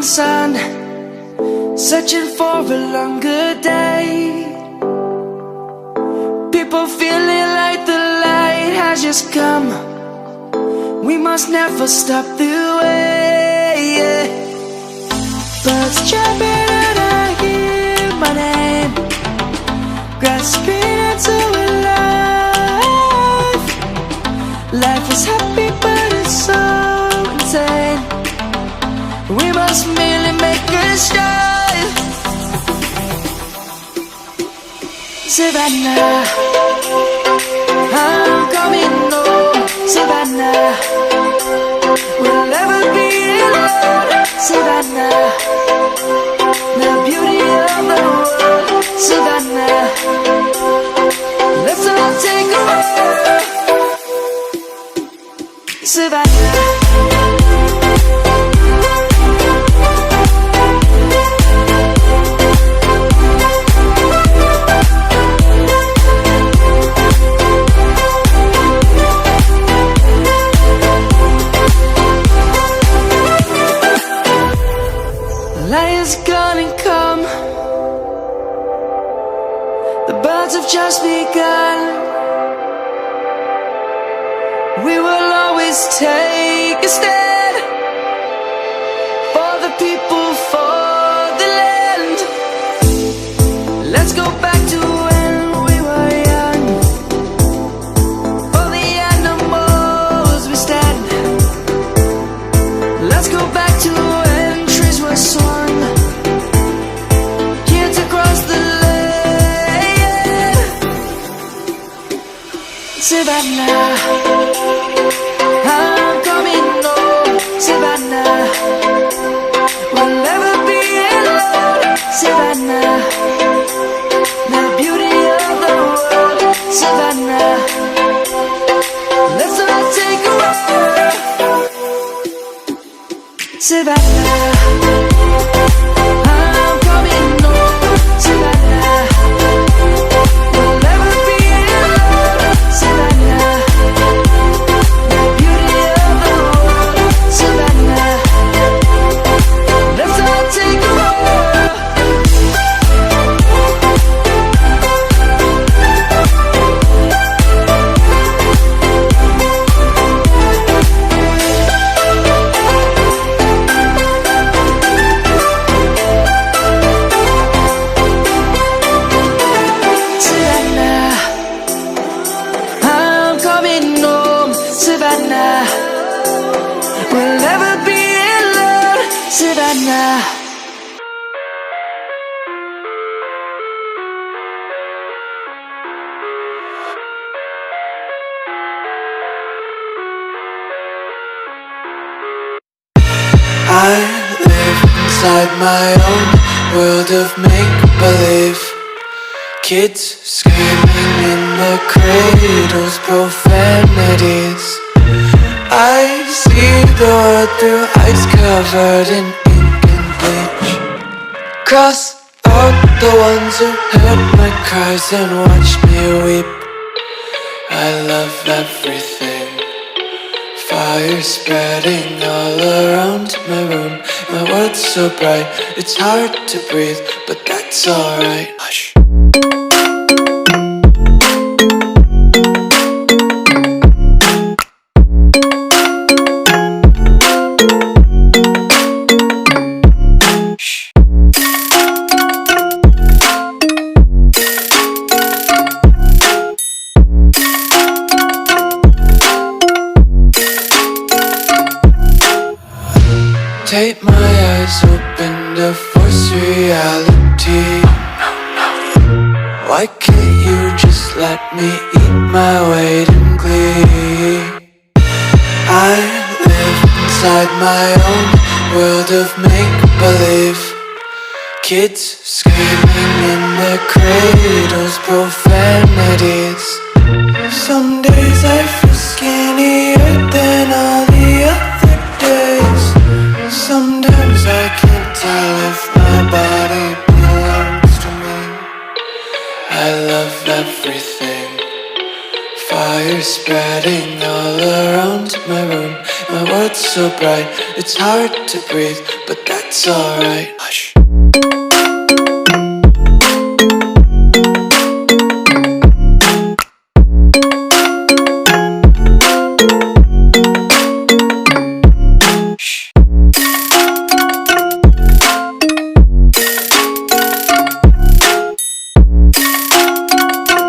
sun, searching for a longer day. People feeling like the light has just come. We must never stop the way. Birds jumping and I hear my name, grasping into a life. Life is happy but it's so insane. We must merely make a start. Savannah, I'm coming home. Savannah, we'll never be alone. Savannah, the beauty of the world. Savannah, let's all take a walk. Savannah. Lion's gonna come. The birds have just begun. We will always take a stand for the people, for the land. Let's go back to when we were young. For the animals we stand. Let's go back to when trees were swung. Savannah, I'm coming home. Savannah, we'll never be alone. Savannah, the beauty of the world. Savannah, let's all take a walk. Savannah, I'm coming home. Savannah, we'll never be alone. Savannah, the beauty of the world. Savannah, let's all take a walk. Savannah, I'm coming home. Savannah, we'll never be alone. Savannah. I live inside my own world of make-believe. Kids screaming in the cradles, profanities. I see the world through ice covered in ink and bleach. Cross out the ones who heard my cries and watched me weep. I love everything. Fire spreading all around my room. My world's so bright, it's hard to breathe, but that's alright. Hush. Take my eyes open to force reality. Why can't you just let me eat my weight in glee? I live inside my own world of make-believe. Kids screaming in their cradles, profanities. Some days I feel skinnier than all the other days. Sometimes I can't tell if my body belongs to me. I love everything. Fire spreading all around my room. My world's so bright, it's hard to breathe, but that's alright. Hush.